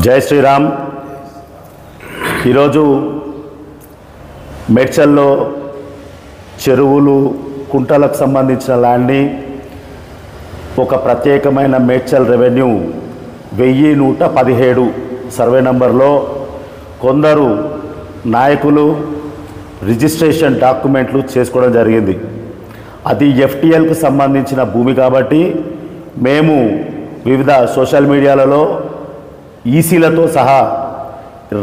జై శ్రీరామ్. ఈరోజు మేడ్చల్లో చెరువులు కుంటలకు సంబంధించిన ల్యాండ్ని ఒక ప్రత్యేకమైన మేడ్చల్ రెవెన్యూ 1117 సర్వే నంబర్లో కొందరు నాయకులు రిజిస్ట్రేషన్ డాక్యుమెంట్లు చేసుకోవడం జరిగింది. అది ఎఫ్టీఎల్కు సంబంధించిన భూమి కాబట్టి మేము వివిధ సోషల్ మీడియాలలో ఈసీలతో సహా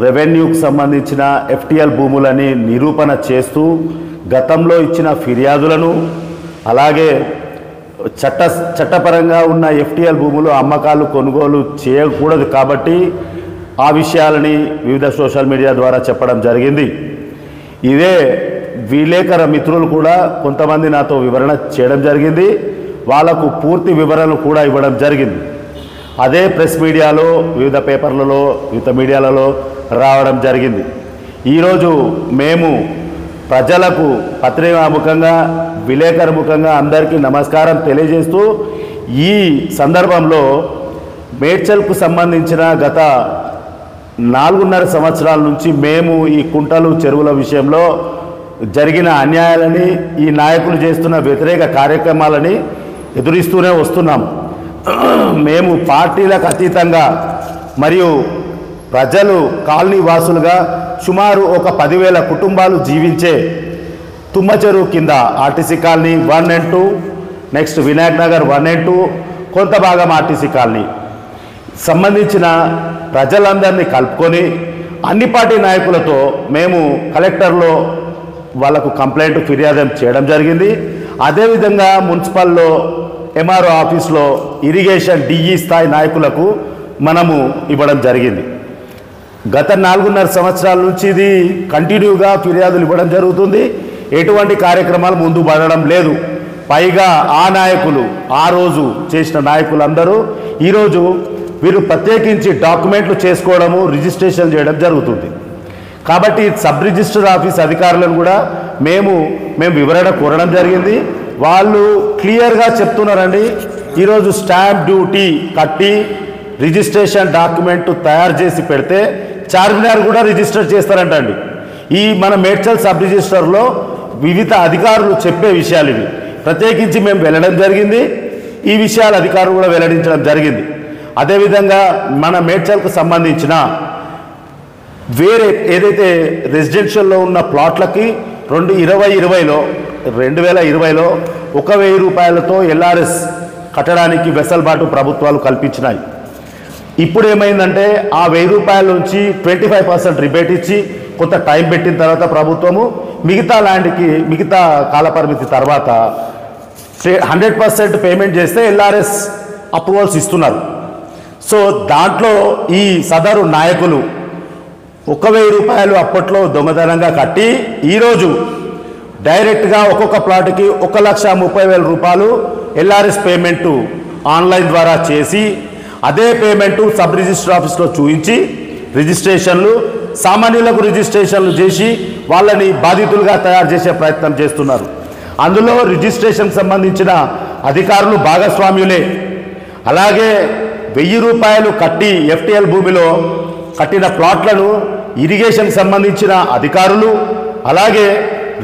రెవెన్యూకు సంబంధించిన ఎఫ్టీఎల్ భూములని నిరూపణ చేస్తూ గతంలో ఇచ్చిన ఫిర్యాదులను అలాగే చట్టపరంగా ఉన్న ఎఫ్టీఎల్ భూములు అమ్మకాలు కొనుగోలు చేయకూడదు కాబట్టి ఆ విషయాలని వివిధ సోషల్ మీడియా ద్వారా చెప్పడం జరిగింది. ఇదే విలేకర మిత్రులు కూడా కొంతమంది నాతో వివరణ చేయడం జరిగింది. వాళ్లకు పూర్తి వివరణలు కూడా ఇవ్వడం జరిగింది. అదే ప్రెస్ మీడియాలో వివిధ పేపర్లలో వివిధ మీడియాలలో రావడం జరిగింది. ఈరోజు మేము ప్రజలకు పత్రికాముఖంగా విలేకరుముఖంగా అందరికీ నమస్కారం తెలియజేస్తూ ఈ సందర్భంలో మేడ్చల్కు సంబంధించిన గత 4.5 సంవత్సరాల నుంచి మేము ఈ కుంటలు చెరువుల విషయంలో జరిగిన అన్యాయాలని ఈ నాయకులు చేస్తున్న వ్యతిరేక కార్యక్రమాలని ఎదురిస్తూనే వస్తున్నాం. మేము పార్టీలకు అతీతంగా మరియు ప్రజలు కాలనీ వాసులుగా సుమారు ఒక 10,000 కుటుంబాలు జీవించే తుమ్మచెరువు కింద RTC colony 1 and 2, next Vinayak Nagar 1 and 2, కొంత భాగం ఆర్టీసీ కాలనీ సంబంధించిన ప్రజలందరినీ కలుపుకొని అన్ని పార్టీ నాయకులతో మేము కలెక్టర్లో వాళ్లకు కంప్లైంట్ ఫిర్యాదు చేయడం జరిగింది. అదేవిధంగా మున్సిపల్లో ఎంఆర్ఓ ఆఫీస్లో ఇరిగేషన్ డిఈ స్థాయి నాయకులకు మనము ఇవ్వడం జరిగింది. గత 4.5 సంవత్సరాల నుంచి ఇది కంటిన్యూగా ఫిర్యాదులు ఇవ్వడం జరుగుతుంది. ఎటువంటి కార్యక్రమాలు ముందు పడడం లేదు. పైగా ఆ నాయకులు ఆ రోజు చేసిన నాయకులందరూ ఈరోజు వీరు ప్రత్యేకించి డాక్యుమెంట్లు చేసుకోవడము రిజిస్ట్రేషన్ చేయడం జరుగుతుంది. కాబట్టి సబ్ రిజిస్టర్ ఆఫీస్ అధికారులను కూడా మేము వివరణ కోరడం జరిగింది. వాళ్ళు క్లియర్గా చెప్తున్నారండి. ఈరోజు స్టాంప్ డ్యూటీ కట్టి రిజిస్ట్రేషన్ డాక్యుమెంట్ తయారు చేసి పెడితే చార్మినార్ కూడా రిజిస్టర్ చేస్తారంటండి. ఈ మన మేడ్చల్ సబ్ రిజిస్టర్లో వివిధ అధికారులు చెప్పే విషయాలు ఇవి. ప్రత్యేకించి మేము వెళ్ళడం జరిగింది. ఈ విషయాలు అధికారులు కూడా వెల్లడించడం జరిగింది. అదేవిధంగా మన మేడ్చల్కు సంబంధించిన వేరే ఏదైతే రెసిడెన్షియల్లో ఉన్న ప్లాట్లకి 2020లో 1,000 రూపాయలతో ఎల్ఆర్ఎస్ కట్టడానికి వెసల్బాటు ప్రభుత్వాలు కల్పించినాయి. ఇప్పుడు ఏమైందంటే ఆ 1,000 రూపాయల నుంచి 25% రిబేట్ ఇచ్చి కొంత టైం పెట్టిన తర్వాత ప్రభుత్వము మిగతా ల్యాండ్కి మిగతా కాలపరిమితి తర్వాత 100% పేమెంట్ చేస్తే ఎల్ఆర్ఎస్ అప్రూవల్స్ ఇస్తున్నారు. సో దాంట్లో ఈ సదరు నాయకులు 1,000 రూపాయలు అప్పట్లో దొంగతనంగా కట్టి ఈరోజు డైరెక్ట్గా ఒక్కొక్క ప్లాట్కి 1,30,000 రూపాయలు ఎల్ఆర్ఎస్ పేమెంటు ఆన్లైన్ ద్వారా చేసి అదే పేమెంటు సబ్ రిజిస్టర్ ఆఫీస్లో చూపించి రిజిస్ట్రేషన్లు సామాన్యులకు రిజిస్ట్రేషన్లు చేసి వాళ్ళని బాధితులుగా తయారు చేసే ప్రయత్నం చేస్తున్నారు. అందులో రిజిస్ట్రేషన్కి సంబంధించిన అధికారులు భాగస్వామ్యులే. అలాగే 1,000 రూపాయలు కట్టి ఎఫ్టీఎల్ భూమిలో కట్టిన ప్లాట్లను ఇరిగేషన్కి సంబంధించిన అధికారులు అలాగే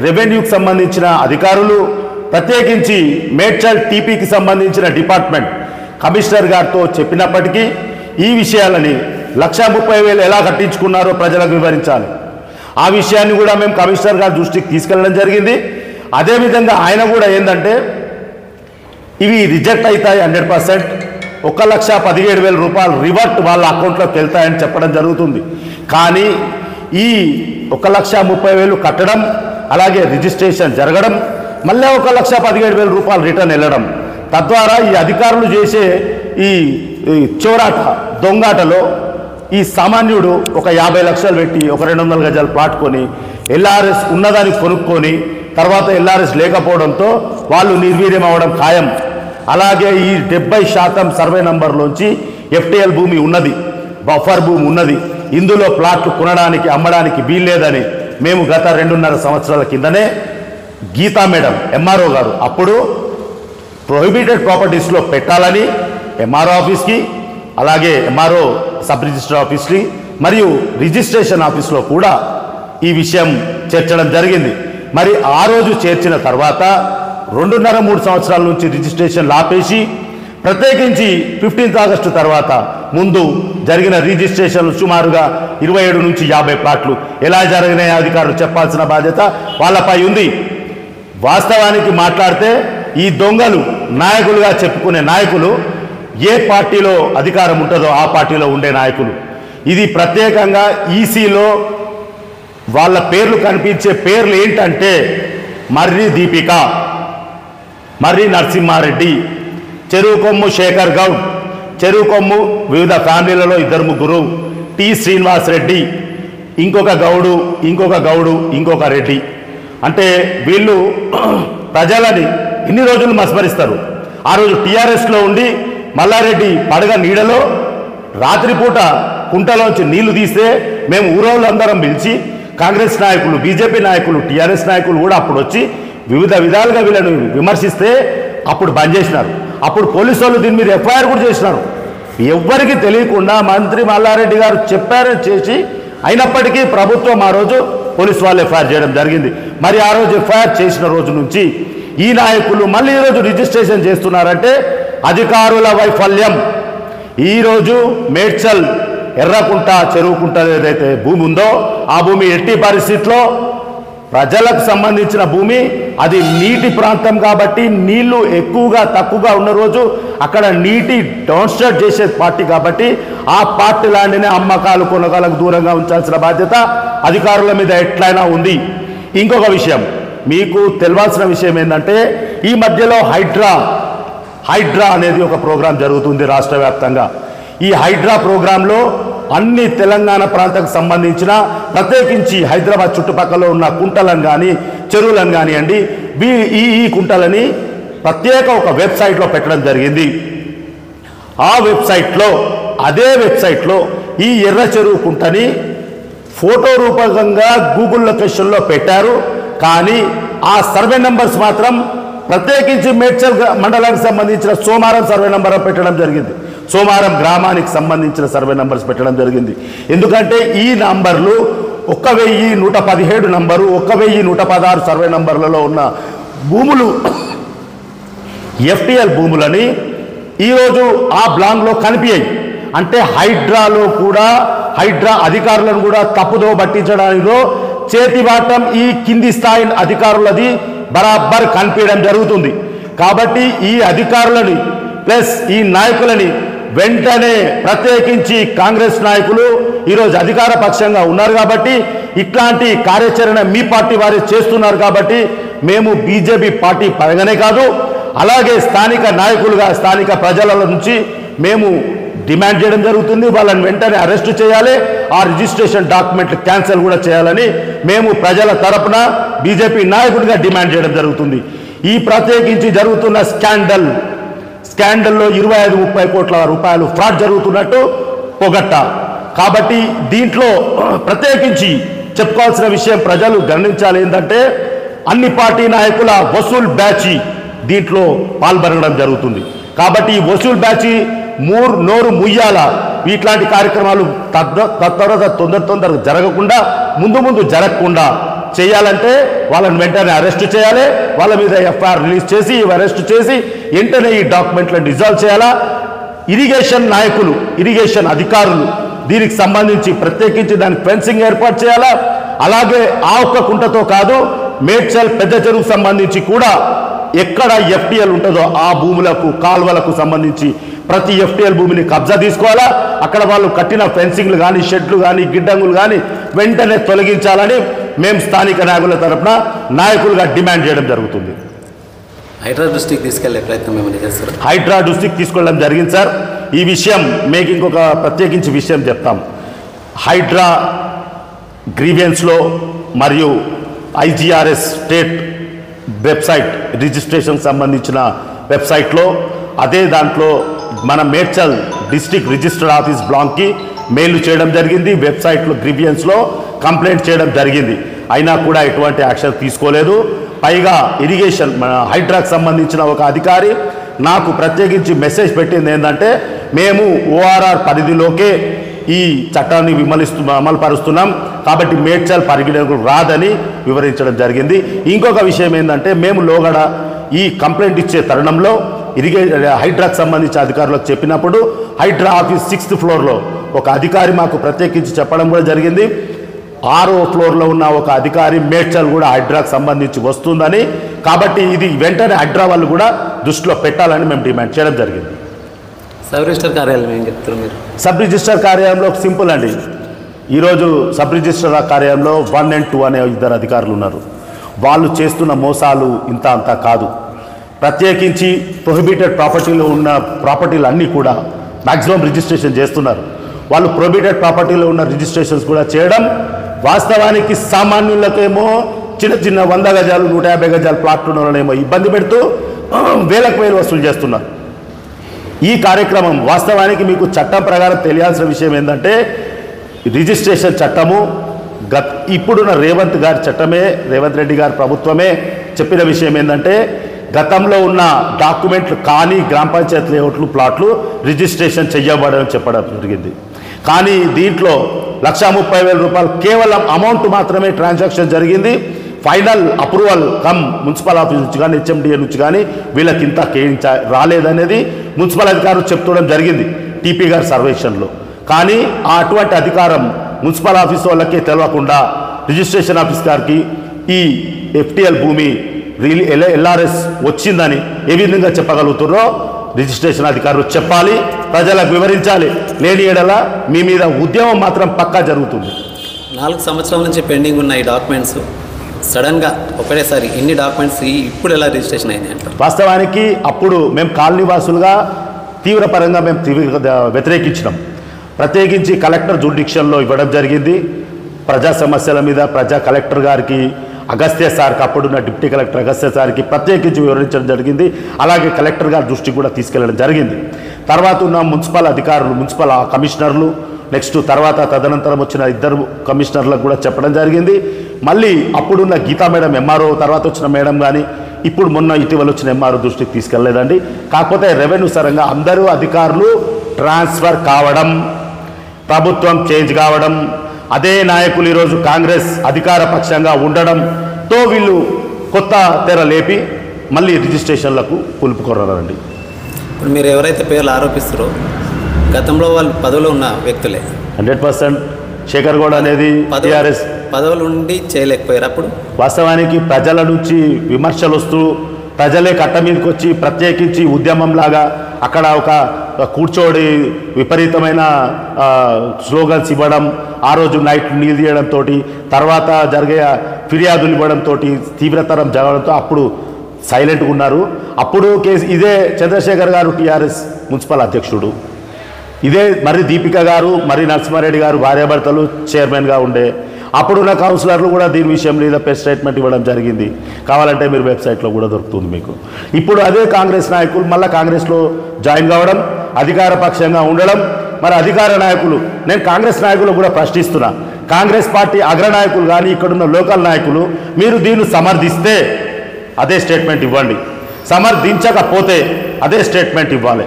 రెవెన్యూకి సంబంధించిన అధికారులు ప్రత్యేకించి మేడ్చల్ టీపీకి సంబంధించిన డిపార్ట్మెంట్ కమిషనర్ గారితో చెప్పినప్పటికీ ఈ విషయాలని 1,30,000 ఎలా కట్టించుకున్నారో ప్రజలకు వివరించాలి. ఆ విషయాన్ని కూడా మేము కమిషనర్ గారి దృష్టికి తీసుకెళ్ళడం జరిగింది. అదేవిధంగా ఆయన కూడా ఏంటంటే ఇవి రిజెక్ట్ అవుతాయి 100%, 1,17,000 రూపాయలు రివర్ట్ వాళ్ళ అకౌంట్లోకి వెళ్తాయని చెప్పడం జరుగుతుంది. కానీ ఈ 1,30,000 కట్టడం అలాగే రిజిస్ట్రేషన్ జరగడం మళ్ళీ 1,17,000 రూపాయలు రిటర్న్ వెళ్ళడం, తద్వారా ఈ అధికారులు చేసే ఈ చోరాట దొంగాటలో ఈ సామాన్యుడు ఒక 50 లక్షలు పెట్టి ఒక 200 గజాలు ప్లాట్ కొని ఎల్ఆర్ఎస్ ఉన్నదాన్ని కొనుక్కొని తర్వాత ఎల్ఆర్ఎస్ లేకపోవడంతో వాళ్ళు నిర్వీర్యం అవ్వడం ఖాయం. అలాగే ఈ 70% సర్వే నంబర్లోంచి ఎఫ్టీఎల్ భూమి ఉన్నది, బఫర్ భూమి ఉన్నది. ఇందులో ప్లాట్లు కొనడానికి అమ్మడానికి వీల్లేదని మేము గత 2.5 సంవత్సరాల కిందనే గీతా మేడం ఎంఆర్ఓ గారు అప్పుడు ప్రొహిబిటెడ్ ప్రాపర్టీస్లో పెట్టాలని ఎంఆర్ఓ ఆఫీస్కి అలాగే ఎంఆర్ఓ సబ్ రిజిస్టర్ ఆఫీస్ని మరియు రిజిస్ట్రేషన్ ఆఫీస్లో కూడా ఈ విషయం చేర్చడం జరిగింది. మరి ఆ రోజు చేర్చిన తర్వాత 2.5-3 సంవత్సరాల నుంచి రిజిస్ట్రేషన్ ఆపేసి ప్రత్యేకించి 15th ఆగస్టు తర్వాత ముందు జరిగిన రిజిస్ట్రేషన్లు సుమారుగా 27 నుంచి 50 ప్లాట్లు ఎలా జరిగినాయి అధికారులు చెప్పాల్సిన బాధ్యత వాళ్ళపై ఉంది. వాస్తవానికి మాట్లాడితే ఈ దొంగలు నాయకులుగా చెప్పుకునే నాయకులు ఏ పార్టీలో అధికారం ఉంటుందో ఆ పార్టీలో ఉండే నాయకులు. ఇది ప్రత్యేకంగా ఈసీలో వాళ్ళ పేర్లు కనిపించే పేర్లు ఏంటంటే మర్రి దీపిక, మర్రి నరసింహారెడ్డి, చెరువుకొమ్ము శేఖర్ గౌడ్, చెరువుకొమ్ము వివిధ ఫ్యామిలీలలో 2-3, టి శ్రీనివాస్ రెడ్డి, ఇంకొక గౌడు, ఇంకొక రెడ్డి. అంటే వీళ్ళు ప్రజలని ఇన్ని రోజులు మస్మరిస్తారు. ఆ రోజు టీఆర్ఎస్లో ఉండి మల్లారెడ్డి పడగ నీడలో రాత్రిపూట కుంటలోంచి నీళ్లు తీస్తే మేము ఊరోళ్ళందరం పిలిచి కాంగ్రెస్ నాయకులు, బీజేపీ నాయకులు, టీఆర్ఎస్ నాయకులు కూడా అప్పుడు వచ్చి వివిధ విధాలుగా వీళ్ళను విమర్శిస్తే అప్పుడు బంద్ చేసినారు. అప్పుడు పోలీసు వాళ్ళు దీని మీద ఎఫ్ఐఆర్ కూడా చేసినారు. ఎవ్వరికి తెలియకుండా మంత్రి మల్లారెడ్డి గారు చెప్పారని చేసి అయినప్పటికీ ప్రభుత్వం ఆ రోజు పోలీసు వాళ్ళు ఎఫ్ఐఆర్ చేయడం జరిగింది. మరి ఆ రోజు ఎఫ్ఐఆర్ చేసిన రోజు నుంచి ఈ నాయకులు మళ్ళీ ఈరోజు రిజిస్ట్రేషన్ చేస్తున్నారంటే అధికారుల వైఫల్యం. ఈరోజు మేడ్చల్ ఎర్రకుంట చెరువుకుంట ఏదైతే భూమి ఉందో ఆ భూమి ఎట్టి పరిస్థితిలో ప్రజలకు సంబంధించిన భూమి, అది నీటి ప్రాంతం కాబట్టి నీళ్లు తక్కువగా ఉన్న రోజు అక్కడ నీటి డౌన్స్ట్రేట్ చేసే పార్టీ కాబట్టి ఆ పార్టీ ల్యాండ్ని అమ్మకాలు కొనగాలకు దూరంగా ఉంచాల్సిన బాధ్యత అధికారుల మీద ఎట్లయినా ఉంది. ఇంకొక విషయం మీకు తెలవాల్సిన విషయం ఏంటంటే ఈ మధ్యలో హైడ్రా అనేది ఒక ప్రోగ్రాం జరుగుతుంది రాష్ట్ర వ్యాప్తంగా. ఈ హైడ్రా ప్రోగ్రాంలో అన్ని తెలంగాణ ప్రాంతానికి సంబంధించిన ప్రత్యేకించి హైదరాబాద్ చుట్టుపక్కల ఉన్న కుంటలను కానీ చెరువులను కానివ్వండి, ఈ కుంటలని ప్రత్యేక ఒక వెబ్సైట్లో పెట్టడం జరిగింది. ఆ అదే వెబ్సైట్లో ఈ ఎర్ర చెరువు కుంటని ఫోటో రూపకంగా గూగుల్ లొకేషన్లో పెట్టారు. కానీ ఆ సర్వే నెంబర్స్ మాత్రం ప్రత్యేకించి మేడ్చల్ మండలానికి సంబంధించిన సోమారం సర్వే నెంబర్ పెట్టడం జరిగింది. సోమారం గ్రామానికి సంబంధించిన సర్వే నెంబర్స్ పెట్టడం జరిగింది. ఎందుకంటే ఈ నంబర్లు 1117 నంబరు, 1116 సర్వే నంబర్లలో ఉన్న భూములు FTL భూములని ఈరోజు ఆ బ్లాంక్లో కనిపించాయి. అంటే హైడ్రా అధికారులను కూడా తప్పుదో పట్టించడానిలో చేతివాటం ఈ కింది స్థాయి అధికారులది బరాబర్ కనిపించడం జరుగుతుంది. కాబట్టి ఈ అధికారులని ప్లస్ ఈ నాయకులని వెంటనే ప్రత్యేకించి కాంగ్రెస్ నాయకులు ఈరోజు అధికార పక్షంగా ఉన్నారు కాబట్టి ఇట్లాంటి కార్యాచరణ మీ పార్టీ వారే చేస్తున్నారు కాబట్టి మేము బీజేపీ పార్టీ పరంగానే కాదు, అలాగే స్థానిక నాయకులుగా స్థానిక ప్రజల నుంచి మేము డిమాండ్ చేయడం జరుగుతుంది. వాళ్ళని వెంటనే అరెస్టు చేయాలి, ఆ రిజిస్ట్రేషన్ డాక్యుమెంట్లు క్యాన్సిల్ కూడా చేయాలని మేము ప్రజల తరపున బీజేపీ నాయకుడిగా డిమాండ్ చేయడం జరుగుతుంది. ఈ ప్రత్యేకించి జరుగుతున్న స్కాండల్లో 25-30 కోట్ల రూపాయలు ఫ్రాడ్ జరుగుతున్నట్టు పొగట్ట. కాబట్టి దీంట్లో ప్రత్యేకించి చెప్పుకోవాల్సిన విషయం ప్రజలు గమనించాలి ఏంటంటే అన్ని పార్టీ నాయకుల వసూల్ బ్యాచ్ దీంట్లో పాల్గొనడం జరుగుతుంది. కాబట్టి ఈ వసూల్ బ్యాచ్ నోరు ముయ్యాల. ఇట్లాంటి కార్యక్రమాలు తొందరగా జరగకుండా ముందు జరగకుండా చేయాలంటే వాళ్ళని వెంటనే అరెస్టు చేయాలి, వాళ్ళ మీద ఎఫ్ఐఆర్ రిలీజ్ చేసి అరెస్టు చేసి వెంటనే ఈ డాక్యుమెంట్లను డిజాల్వ్ చేయాలా. ఇరిగేషన్ నాయకులు, ఇరిగేషన్ అధికారులు దీనికి సంబంధించి ప్రత్యేకించి దానికి ఫెన్సింగ్ ఏర్పాటు చేయాలా. అలాగే ఆ ఒక్క కుంటతో కాదు, మేడ్చల్ పెద్ద చెరువుకు సంబంధించి కూడా ఎక్కడ FTL ఉంటుందో ఆ భూములకు కాల్వలకు సంబంధించి ప్రతి FTL భూమిని కబ్జా తీసుకోవాలా. అక్కడ వాళ్ళు కట్టిన ఫెన్సింగ్లు కానీ షెడ్లు కానీ గిడ్డంగులు కానీ వెంటనే తొలగించాలని మేము స్థానిక నాయకుల తరఫున నాయకులుగా డిమాండ్ చేయడం జరుగుతుంది. హైడ్రా దృష్టికి తీసుకెళ్లే ప్రయత్నం ఏమైనా చేస్తారు? హైడ్రా దృష్టికి తీసుకెళ్ళడం జరిగింది సార్. ఈ విషయం మీకు ఇంకొక ప్రత్యేకించి విషయం చెప్తాం. హైడ్రా గ్రీవియన్స్లో మరియు IGRS స్టేట్ వెబ్సైట్ రిజిస్ట్రేషన్ సంబంధించిన వెబ్సైట్లో అదే దాంట్లో మన మేడ్చల్ డిస్ట్రిక్ట్ రిజిస్టర్ ఆఫీస్ బ్లాంక్కి మెయిల్ చేయడం జరిగింది. వెబ్సైట్లో గ్రీవియన్స్లో కంప్లైంట్ చేయడం జరిగింది. అయినా కూడా ఎటువంటి యాక్షన్ తీసుకోలేదు. పైగా ఇరిగేషన్ మన హైడ్రాకు సంబంధించిన ఒక అధికారి నాకు ప్రత్యేకించి మెసేజ్ పెట్టింది ఏంటంటే మేము ఓఆర్ఆర్ పరిధిలోకే ఈ చట్టాన్ని అమలుపరుస్తున్నాం కాబట్టి మేడ్చల్ పరిగణకు రాదని వివరించడం జరిగింది. ఇంకొక విషయం ఏంటంటే మేము లోగడ ఈ కంప్లైంట్ ఇచ్చే తరుణంలో హైడ్రాకు సంబంధించిన అధికారులకు చెప్పినప్పుడు హైడ్రా ఆఫీస్ 6th ఫ్లోర్లో ఒక అధికారి మాకు ప్రత్యేకించి చెప్పడం కూడా జరిగింది. 6వ ఫ్లోర్లో ఉన్న ఒక అధికారి మేడ్చల్ కూడా హైడ్రాకు సంబంధించి వస్తుందని, కాబట్టి ఇది వెంటనే హైడ్రా వాళ్ళు కూడా దృష్టిలో పెట్టాలని మేము డిమాండ్ చేయడం జరిగింది. సబ్ రిజిస్టర్ కార్యాలయం ఏం చెప్తారు మీరు? సబ్ రిజిస్టర్ కార్యాలయంలో సింపుల్ అండి. ఈరోజు సబ్ రిజిస్టర్ కార్యాలయంలో 1 and 2 అనే 2 అధికారులు ఉన్నారు. వాళ్ళు చేస్తున్న మోసాలు ఇంత అంతా కాదు. ప్రత్యేకించి ప్రొహిబిటెడ్ ప్రాపర్టీలో ఉన్న ప్రాపర్టీలు అన్నీ కూడా మ్యాక్సిమం రిజిస్ట్రేషన్ చేస్తున్నారు. వాళ్ళు ప్రొహిబిటెడ్ ప్రాపర్టీలో ఉన్న రిజిస్ట్రేషన్స్ కూడా చేయడం, వాస్తవానికి సామాన్యులకేమో చిన్న చిన్న 100 గజాలు 150 గజాల ప్లాట్లు ఉన్నోళ్ళనేమో ఇబ్బంది పెడుతూ వేలకు వేలు వసూలు చేస్తున్నారు. ఈ కార్యక్రమం వాస్తవానికి మీకు చట్టం ప్రకారం తెలియాల్సిన విషయం ఏంటంటే రిజిస్ట్రేషన్ చట్టము ఇప్పుడున్న రేవంత్ రెడ్డి గారి ప్రభుత్వమే చెప్పిన విషయం ఏంటంటే గతంలో ఉన్న డాక్యుమెంట్లు కానీ గ్రామ పంచాయతీ లేఅవుట్లు ప్లాట్లు రిజిస్ట్రేషన్ చెయ్యబడని చెప్పడం జరిగింది. కానీ దీంట్లో 1,30,000 రూపాయలు కేవలం అమౌంట్ మాత్రమే ట్రాన్సాక్షన్ జరిగింది. ఫైనల్ అప్రూవల్ మున్సిపల్ ఆఫీస్ నుంచి కానీ హెచ్ఎండిఏ నుంచి కానీ వీళ్ళకి ఇంత రాలేదనేది మున్సిపల్ అధికారులు చెప్తూడం జరిగింది టీపీ గారి సర్వేక్షన్లో. కానీ అటువంటి అధికారం మున్సిపల్ ఆఫీస్ వాళ్ళకే తెలియకుండా రిజిస్ట్రేషన్ ఆఫీస్ గారికి ఈ ఎఫ్టీఎల్ భూమి ఎల్ఆర్ఎస్ వచ్చిందని ఏ విధంగా చెప్పగలుగుతారో రిజిస్ట్రేషన్ అధికారులు చెప్పాలి, ప్రజలకు వివరించాలి. లేని ఎడల మీ మీద ఉద్యమం మాత్రం పక్కా జరుగుతుంది. 4 సంవత్సరాల నుంచి పెండింగ్ ఉన్న ఈ డాక్యుమెంట్స్ సడన్గా ఒకటేసారి ఇన్ని డాక్యుమెంట్స్ ఇప్పుడు ఎలా రిజిస్ట్రేషన్ అయింది అంటారు? వాస్తవానికి అప్పుడు మేము కాలనీవాసులుగా తీవ్రపరంగా మేము వ్యతిరేకించినాం. ప్రత్యేకించి కలెక్టర్ జూడిక్షన్లో ఇవ్వడం జరిగింది. ప్రజా సమస్యల మీద కలెక్టర్ గారికి అగస్త్య సార్కి అప్పుడున్న డిప్యూటీ కలెక్టర్ అగస్త్య సార్కి ప్రత్యేకించి వివరించడం జరిగింది. అలాగే కలెక్టర్ గారి దృష్టికి కూడా తీసుకెళ్లడం జరిగింది. తర్వాత ఉన్న మున్సిపల్ అధికారులు మున్సిపల్ కమిషనర్లు నెక్స్ట్ తర్వాత తదనంతరం వచ్చిన 2 కమిషనర్లకు కూడా చెప్పడం జరిగింది. మళ్ళీ అప్పుడున్న గీతా మేడం ఎంఆర్ఓ తర్వాత వచ్చిన మేడం కానీ ఇప్పుడు మొన్న ఇటీవల వచ్చిన ఎంఆర్ఓ దృష్టికి తీసుకెళ్లేదండి. కాకపోతే రెవెన్యూ సరంగా అందరూ అధికారులు ట్రాన్స్ఫర్ కావడం, ప్రభుత్వం చేంజ్ కావడం, అదే నాయకులు ఈరోజు కాంగ్రెస్ అధికార పక్షంగా ఉండడంతో వీళ్ళు కొత్త తెర లేపి మళ్ళీ రిజిస్ట్రేషన్లకు పులుపుకొన్నారండి. ఇప్పుడు మీరు ఎవరైతే పేర్లు ఆరోపిస్తారో గతంలో వాళ్ళు పదవిలో ఉన్న వ్యక్తులే 100% శేఖర్ గౌడ్ అనేది టీఆర్ఎస్ పదవులు ఉండి చేయలేకపోయారు. అప్పుడు వాస్తవానికి ప్రజల నుంచి విమర్శలు వస్తూ ప్రజలే కట్ట మీదకి వచ్చి ప్రత్యేకించి ఉద్యమంలాగా అక్కడ ఒక కూర్చోడి విపరీతమైన స్లోగన్స్ ఇవ్వడం, ఆ రోజు నైట్ నీళ్ళు తీయడంతో తర్వాత జరిగే ఫిర్యాదులు ఇవ్వడంతో తీవ్రతరం జరగడంతో అప్పుడు సైలెంట్గా ఉన్నారు. అప్పుడు ఇదే చంద్రశేఖర్ గారు టీఆర్ఎస్ మున్సిపల్ అధ్యక్షుడు, ఇదే మరి దీపిక గారు మరి నరసింహారెడ్డి గారు భార్యాభర్తలు చైర్మన్గా ఉండే. అప్పుడున్న కౌన్సిలర్లు కూడా దీని విషయం మీద ప్రెస్ స్టేట్మెంట్ ఇవ్వడం జరిగింది. కావాలంటే మీరు వెబ్సైట్లో కూడా దొరుకుతుంది మీకు. ఇప్పుడు అదే కాంగ్రెస్ నాయకులు మళ్ళీ కాంగ్రెస్లో జాయిన్ కావడం, అధికార పక్షంగా ఉండడం. మరి అధికార నాయకులు నేను కాంగ్రెస్ నాయకులు కూడా ప్రశ్నిస్తున్నా, కాంగ్రెస్ పార్టీ అగ్రనాయకులు కానీ ఇక్కడున్న లోకల్ నాయకులు మీరు దీన్ని సమర్థిస్తే అదే స్టేట్మెంట్ ఇవ్వండి, సమర్థించకపోతే అదే స్టేట్మెంట్ ఇవ్వాలి.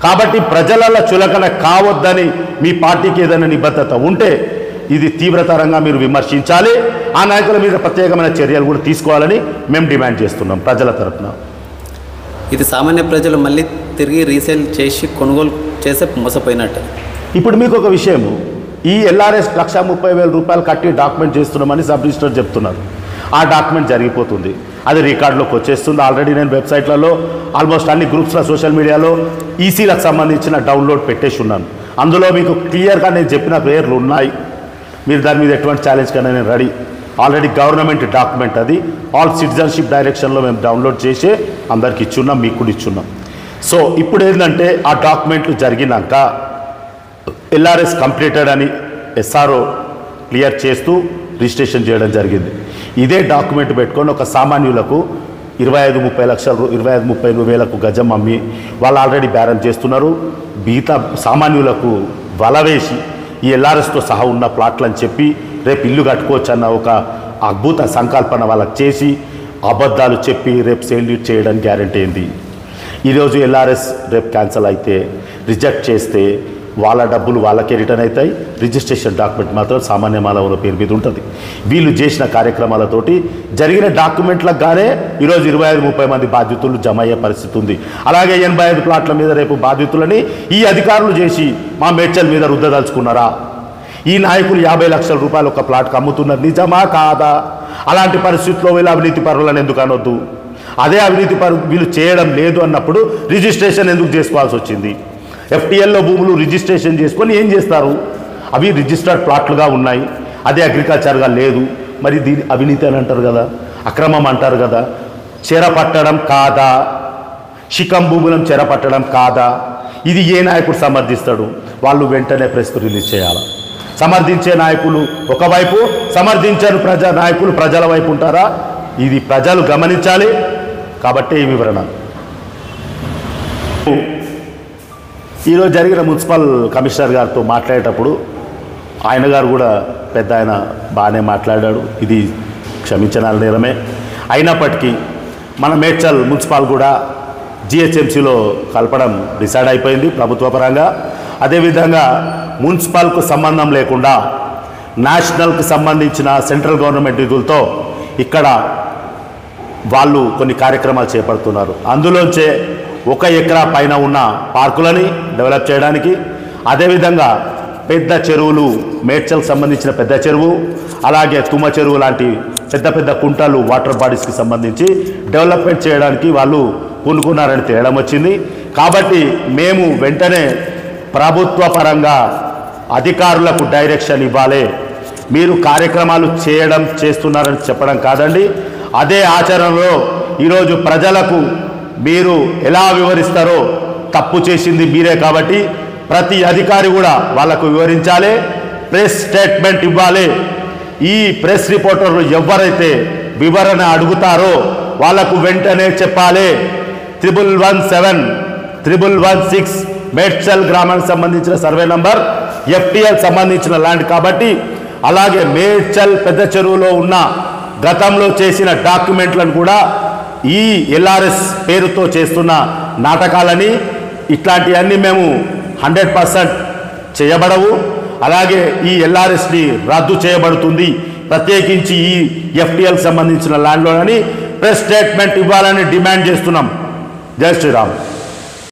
కాబట్టి ప్రజలలో చులకన కావద్దని మీ పార్టీకి ఏదైనా నిబద్ధత ఉంటే ఇది తీవ్రతరంగా మీరు విమర్శించాలి. ఆ నాయకుల మీద ప్రత్యేకమైన చర్యలు కూడా తీసుకోవాలని మేము డిమాండ్ చేస్తున్నాం ప్రజల తరఫున. ఇది సామాన్య ప్రజలు మళ్ళీ తిరిగి రీసేల్ చేసి కొనుగోలు చేసే మోసపోయినట్టు. ఇప్పుడు మీకు ఒక విషయము, ఈ ఎల్ఆర్ఎస్ 1,30,000 రూపాయలు కట్టి డాక్యుమెంట్ చేస్తున్నామని సబ్ రిజిస్టర్ చెప్తున్నారు. ఆ డాక్యుమెంట్ జరిగిపోతుంది, అది రికార్డులోకి వచ్చేస్తుంది. ఆల్రెడీ నేను వెబ్సైట్లలో ఆల్మోస్ట్ అన్ని గ్రూప్స్లో సోషల్ మీడియాలో ఈసీలకు సంబంధించిన డౌన్లోడ్ పెట్టేసి ఉన్నాను. అందులో మీకు క్లియర్గా నేను చెప్పిన పేర్లు ఉన్నాయి. మీరు దాని మీద ఎటువంటి ఛాలెంజ్ కన్నా నేను రెడీ. ఆల్రెడీ గవర్నమెంట్ డాక్యుమెంట్ అది ఆల్ సిటిజన్షిప్ డైరెక్షన్లో మేము డౌన్లోడ్ చేసి అందరికి ఇచ్చున్నాం, మీకు కూడా ఇచ్చున్నాం. సో ఇప్పుడు ఏంటంటే ఆ డాక్యుమెంట్లు జరిగినాక ఎల్ఆర్ఎస్ కంప్లీటెడ్ అని ఎస్ఆర్ఓ క్లియర్ చేస్తూ రిజిస్ట్రేషన్ చేయడం జరిగింది. ఇదే డాక్యుమెంట్ పెట్టుకొని ఒక సామాన్యులకు 25-30 లక్షలు 25-30 వేలకు గజం అమ్మి వాళ్ళు ఆల్రెడీ బేరం చేస్తున్నారు. మిగతా సామాన్యులకు వలవేసి ఈ ఎల్ఆర్ఎస్తో సహా ఉన్న ప్లాట్లని చెప్పి రేపు ఇల్లు కట్టుకోవచ్చు అన్న ఒక అద్భుత సంకల్పన వాళ్ళకి చేసి అబద్ధాలు చెప్పి రేపు సేల్ చేయడానికి గ్యారంటీ ఏంది? ఈరోజు ఎల్ఆర్ఎస్ రేపు క్యాన్సల్ అయితే రిజెక్ట్ చేస్తే వాళ్ళ డబ్బులు వాళ్ళకే రిటర్న్ అవుతాయి, రిజిస్ట్రేషన్ డాక్యుమెంట్ మాత్రం సామాన్య మానవుల పేరు మీద ఉంటుంది. వీళ్ళు చేసిన కార్యక్రమాలతోటి జరిగిన డాక్యుమెంట్లకు గానే ఈరోజు 25-30 మంది బాధితులు జమ అయ్యే పరిస్థితి ఉంది. అలాగే 85 ప్లాట్ల మీద రేపు బాధితులని ఈ అధికారులు చేసి మా మేడ్చల్ మీద రుద్దదలుచుకున్నారా? ఈ నాయకులు 50 లక్షల రూపాయలు ఒక ప్లాట్కి అమ్ముతున్నారు, నిజమా కాదా? అలాంటి పరిస్థితుల్లో వీళ్ళు అవినీతి పరులను ఎందుకు అనొద్దు? అదే అవినీతి వీళ్ళు చేయడం లేదు అన్నప్పుడు రిజిస్ట్రేషన్ ఎందుకు చేసుకోవాల్సి వచ్చింది? FTLలో భూములు రిజిస్ట్రేషన్ చేసుకొని ఏం చేస్తారు? అవి రిజిస్టర్డ్ ప్లాట్లుగా ఉన్నాయి, అదే అగ్రికల్చర్గా లేదు. మరి దీని అవినీతి అని అంటారు కదా, అక్రమం అంటారు కదా. చెరపట్టడం కాదా? శిఖం భూములను చెరపట్టడం కాదా? ఇది ఏ నాయకుడు సమర్థిస్తాడు? వాళ్ళు వెంటనే ప్రెస్ రిలీజ్ చేయాలి. సమర్థించే నాయకులు ఒకవైపు, సమర్థించని నాయకులు ప్రజల వైపు ఉంటారా? ఇది ప్రజలు గమనించాలి. కాబట్టి ఈ వివరణ. ఈరోజు జరిగిన మున్సిపల్ కమిషనర్ గారితో మాట్లాడేటప్పుడు ఆయన గారు కూడా పెద్ద ఆయన బాగానే మాట్లాడాడు. ఇది క్షమించనాల నేరమే. అయినప్పటికీ మన మేడ్చల్ మున్సిపల్ కూడా GHMCలో కలపడం డిసైడ్ అయిపోయింది ప్రభుత్వ పరంగా. అదేవిధంగా మున్సిపల్కు సంబంధం లేకుండా నేషనల్కి సంబంధించిన సెంట్రల్ గవర్నమెంట్ నిధులతో ఇక్కడ వాళ్ళు కొన్ని కార్యక్రమాలు చేపడుతున్నారు. అందులోంచే 1 ఎకరా పైన ఉన్న పార్కులని డెవలప్ చేయడానికి, అదేవిధంగా పెద్ద చెరువులు, మేడ్చల్కి సంబంధించిన పెద్ద చెరువు, అలాగే తుమ్మ చెరువు లాంటి పెద్ద పెద్ద కుంటలు వాటర్ బాడీస్కి సంబంధించి డెవలప్మెంట్ చేయడానికి వాళ్ళు పూనుకున్నారని తేలడం వచ్చింది. కాబట్టి మేము వెంటనే ప్రభుత్వ పరంగా అధికారులకు డైరెక్షన్ ఇవ్వాలి. మీరు కార్యక్రమాలు చేస్తున్నారని చెప్పడం కాదండి, అదే ఆచరణలో ఈరోజు ప్రజలకు మీరు ఎలా వివరిస్తారో తప్పు చేసింది మీరే. కాబట్టి ప్రతి అధికారి కూడా వాళ్ళకు వివరించాలి, ప్రెస్ స్టేట్మెంట్ ఇవ్వాలి. ఈ ప్రెస్ రిపోర్టర్లు ఎవరైతే వివరణ అడుగుతారో వాళ్ళకు వెంటనే చెప్పాలి. 1117, 1116 మేడ్చల్ గ్రామానికి సంబంధించిన సర్వే నంబర్, FTL సంబంధించిన ల్యాండ్ కాబట్టి. అలాగే మేడ్చల్ పెద్ద చెరువులో ఉన్న గతంలో చేసిన డాక్యుమెంట్లను కూడా ఈ LRS పేరుతో చేస్తున్న నాటకాలని, ఇట్లాంటివన్నీ మేము 100% చేయబడవు. అలాగే ఈ LRSని రద్దు చేయబడుతుంది, ప్రత్యేకించి ఈ FTL సంబంధించిన ల్యాండ్లోనని ప్రెస్ స్టేట్మెంట్ ఇవ్వాలని డిమాండ్ చేస్తున్నాం. జై శ్రీరామ్.